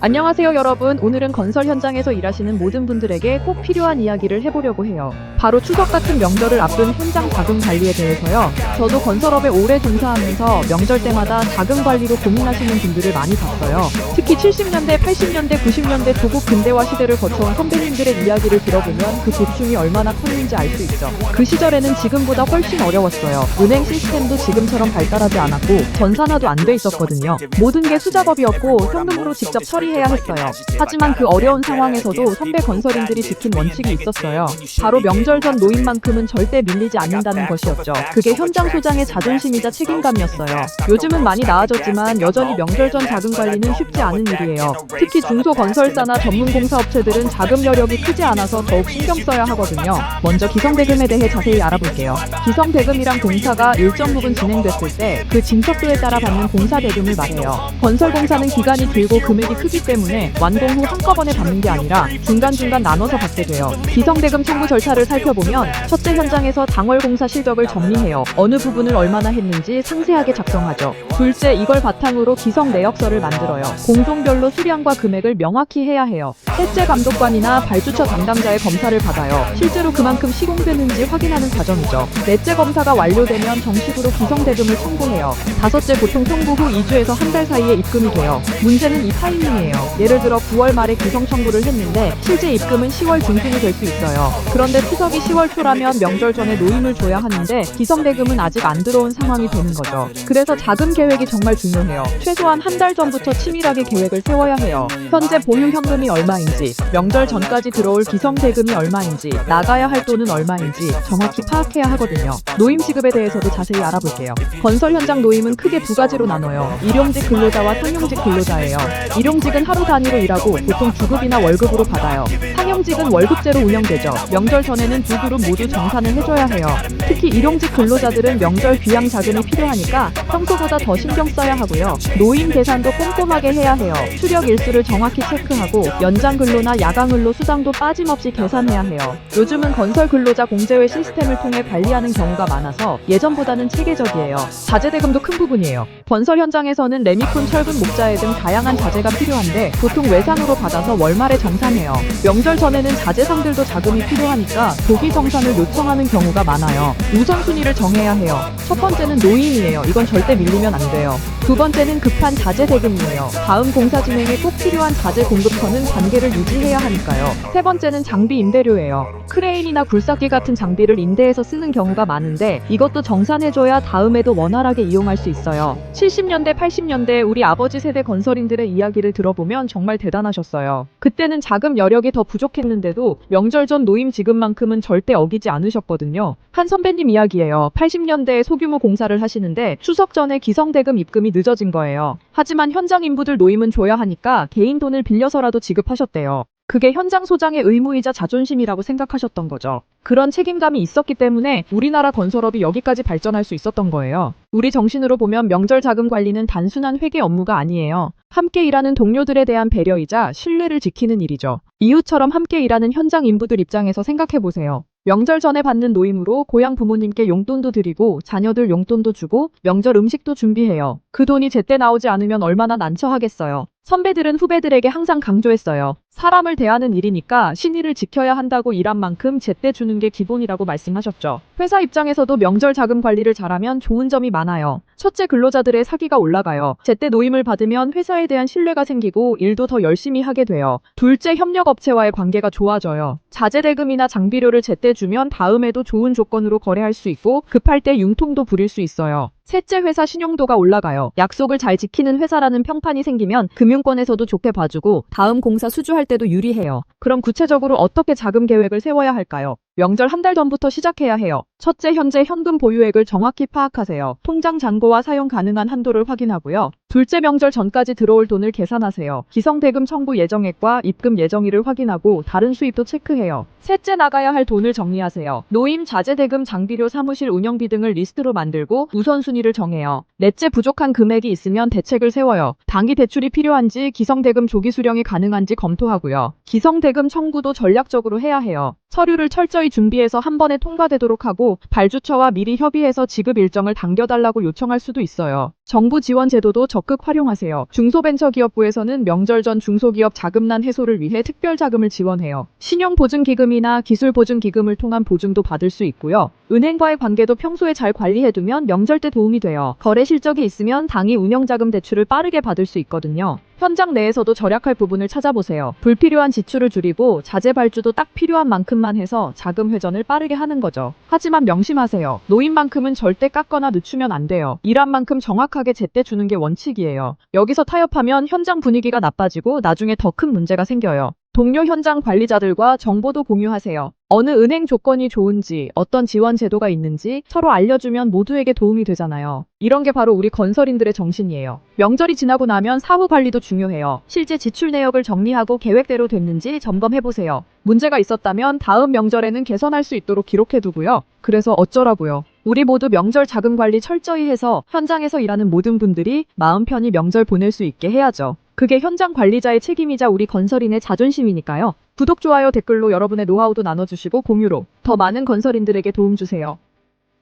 안녕하세요 여러분. 오늘은 건설 현장에서 일하시는 모든 분들에게 꼭 필요한 이야기를 해보려고 해요. 바로 추석 같은 명절을 앞둔 현장 자금 관리에 대해서요. 저도 건설업에 오래 종사하면서 명절 때마다 자금 관리로 고민하시는 분들을 많이 봤어요. 특히 70년대, 80년대, 90년대 조국 근대화 시대를 거쳐온 선배님들의 이야기를 들어보면 그 고충이 얼마나 컸는지 알 수 있죠. 그 시절에는 지금보다 훨씬 어려웠어요. 은행 시스템도 지금처럼 발달하지 않았고 전산화도 안 돼 있었거든요. 모든 게 수작업이었고 현금으로 직접 처리해야 했어요. 하지만 그 어려운 상황에서도 선배 건설인들이 지킨 원칙이 있었어요. 바로 명절 전 노임만큼은 절대 밀리지 않는다는 것이었죠. 그게 현장 소장의 자존심이자 책임감이었어요. 요즘은 많이 나아졌지만 여전히 명절 전 자금 관리는 쉽지 않은 일이에요. 특히 중소건설사나 전문공사업체들은 자금 여력이 크지 않아서 더욱 신경 써야 하거든요. 먼저 기성대금에 대해 자세히 알아볼게요. 기성대금이란 공사가 일정 부분 진행됐을 때 그 진척도에 따라 받는 공사대금을 말해요. 건설공사는 기간이 길고 금액이 크기 때문에 완공 후 한꺼번에 받는 게 아니라 중간중간 나눠서 받게 돼요. 기성대금 청구 절차를 살펴보면 첫째, 현장에서 당월 공사 실적을 정리해요. 어느 부분을 얼마나 했는지 상세하게 작성하죠. 둘째, 이걸 바탕으로 기성 내역서를 만들어요. 공종별로 수량과 금액을 명확히 해야 해요. 셋째, 감독관이나 발주처 담당자의 검사를 받아요. 실제로 그만큼 시공됐는지 확인하는 과정이죠. 넷째, 검사가 완료되면 정식으로 기성대금을 청구해요. 다섯째, 보통 청구 후 2주에서 한 달 사이에 입금이 돼요. 문제는 이 타이밍이에요. 예를 들어 9월 말에 기성 청구를 했는데 실제 입금은 10월 중순이 될 수 있어요. 그런데 추석이 10월 초라면 명절 전에 노임을 줘야 하는데 기성대금은 아직 안 들어온 상황이 되는 거죠. 그래서 자금 계획이 정말 중요해요. 최소한 한 달 전부터 치밀하게 계획을 세워야 해요. 현재 보유 현금이 얼마인지, 명절 전까지 들어올 기성대금이 얼마인지, 나가야 할 돈은 얼마인지 정확히 파악해야 하거든요. 노임 지급에 대해서도 자세히 알아볼게요. 건설 현장 노임은 크게 두 가지로 나눠요. 일용직 근로자와 상용직 근로자예요. 일용직은 하루 단위로 일하고 보통 주급이나 월급으로 받아요. 상용직은 월급제로 운영되죠. 명절 전에는 두 그룹 모두 정산을 해줘야 해요. 특히 일용직 근로자들은 명절 귀향 자금이 필요하니까 평소보다 더 신경 써야 하고요. 노임 계산도 꼼꼼하게 해야 해요. 출력 일수를 정확히 체크하고 연장 근로나 야간 근로 수당도 빠짐없이 계산해야 해요. 요즘은 건설 근로자 공제회 시스템을 통해 관리하는 경우가 많아서 예전보다는 체계적이에요. 자재대금도 큰 부분이에요. 건설 현장에서는 레미콘, 철근, 목자재 등 다양한 자재가 필요한데 보통 외상으로 받아서 월말에 정산해요. 명절 전에는 자재상들도 자금이 필요하니까 조기 정산을 요청하는 경우가 많아요. 우선순위를 정해야 해요. 첫 번째는 노임이에요. 이건 절대 밀리면 안 돼요. 두 번째는 급한 자재 대금이에요. 다음 공사 진행에 꼭 필요한 자재 공급처는 관계를 유지해야 하니까요. 세 번째는 장비 임대료예요. 크레인이나 굴삭기 같은 장비를 임대해서 쓰는 경우가 많은데 이것도 정산해줘야 다음에도 원활하게 이용할 수 있어요. 70년대, 80년대 우리 아버지 세대 건설인들의 이야기를 들어보면 정말 대단하셨어요. 그때는 자금 여력이 더 부족했는데도 명절 전 노임 지급만큼은 절대 어기지 않으셨거든요. 한 선배님 이야기예요. 80년대에 소규모 공사를 하시는데 추석 전에 기성대금 입금이 늦어진 거예요. 하지만 현장 인부들 노임은 줘야 하니까 개인 돈을 빌려서라도 지급하셨대요. 그게 현장 소장의 의무이자 자존심이라고 생각하셨던 거죠. 그런 책임감이 있었기 때문에 우리나라 건설업이 여기까지 발전할 수 있었던 거예요. 우리 정신으로 보면 명절 자금 관리는 단순한 회계 업무가 아니에요. 함께 일하는 동료들에 대한 배려이자 신뢰를 지키는 일이죠. 이웃처럼 함께 일하는 현장 인부들 입장에서 생각해보세요. 명절 전에 받는 노임으로 고향 부모님께 용돈도 드리고 자녀들 용돈도 주고 명절 음식도 준비해요. 그 돈이 제때 나오지 않으면 얼마나 난처하겠어요. 선배들은 후배들에게 항상 강조했어요. 사람을 대하는 일이니까 신의를 지켜야 한다고 일한 만큼 제때 주는 게 기본이라고 말씀하셨죠. 회사 입장에서도 명절 자금 관리를 잘하면 좋은 점이 많아요. 첫째, 근로자들의 사기가 올라가요. 제때 노임을 받으면 회사에 대한 신뢰가 생기고 일도 더 열심히 하게 돼요. 둘째, 협력업체와의 관계가 좋아져요. 자재대금이나 장비료를 제때 주면 다음에도 좋은 조건으로 거래할 수 있고 급할 때 융통도 부릴 수 있어요. 셋째, 회사 신용도가 올라가요. 약속을 잘 지키는 회사라는 평판이 생기면 금융권에서도 좋게 봐주고 다음 공사 수주할 때도 유리해요. 그럼 구체적으로 어떻게 자금 계획을 세워야 할까요? 명절 한 달 전부터 시작해야 해요. 첫째, 현재 현금 보유액을 정확히 파악하세요. 통장 잔고와 사용 가능한 한도를 확인하고요. 둘째, 명절 전까지 들어올 돈을 계산하세요. 기성대금 청구 예정액과 입금 예정일을 확인하고 다른 수입도 체크해요. 셋째, 나가야 할 돈을 정리하세요. 노임, 자재대금, 장비료, 사무실 운영비 등을 리스트로 만들고 우선순위를 정해요. 넷째, 부족한 금액이 있으면 대책을 세워요. 단기 대출이 필요한지 기성대금 조기 수령이 가능한지 검토하고요. 기성대금 청구도 전략적으로 해야 해요. 서류를 철저히 준비해서 한 번에 통과되도록 하고 발주처와 미리 협의해서 지급 일정을 당겨달라고 요청할 수도 있어요. 정부 지원 제도도 적극 활용하세요. 중소벤처기업부에서는 명절 전 중소기업 자금난 해소를 위해 특별 자금을 지원해요. 신용보증기금이나 기술보증기금을 통한 보증도 받을 수 있고요. 은행과의 관계도 평소에 잘 관리해두면 명절 때 도움이 돼요. 거래 실적이 있으면 당이 운영자금 대출을 빠르게 받을 수 있거든요. 현장 내에서도 절약할 부분을 찾아보세요. 불필요한 지출을 줄이고 자재 발주도 딱 필요한 만큼만 해서 자금 회전을 빠르게 하는 거죠. 하지만 명심하세요. 노인만큼은 절대 깎거나 늦추면 안 돼요. 일한 만큼 정확하게 제때 주는 게 원칙이에요. 여기서 타협하면 현장 분위기가 나빠지고 나중에 더 큰 문제가 생겨요. 동료 현장 관리자들과 정보도 공유하세요. 어느 은행 조건이 좋은지, 어떤 지원 제도가 있는지 서로 알려주면 모두에게 도움이 되잖아요. 이런 게 바로 우리 건설인들의 정신이에요. 명절이 지나고 나면 사후 관리도 중요해요. 실제 지출 내역을 정리하고 계획대로 됐는지 점검해보세요. 문제가 있었다면 다음 명절에는 개선할 수 있도록 기록해두고요. 그래서 어쩌라고요. 우리 모두 명절 자금 관리 철저히 해서 현장에서 일하는 모든 분들이 마음 편히 명절 보낼 수 있게 해야죠. 그게 현장 관리자의 책임이자 우리 건설인의 자존심이니까요. 구독, 좋아요, 댓글로 여러분의 노하우도 나눠주시고 공유로 더 많은 건설인들에게 도움 주세요.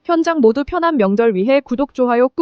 현장 모두 편한 명절 위해 구독, 좋아요 꾹!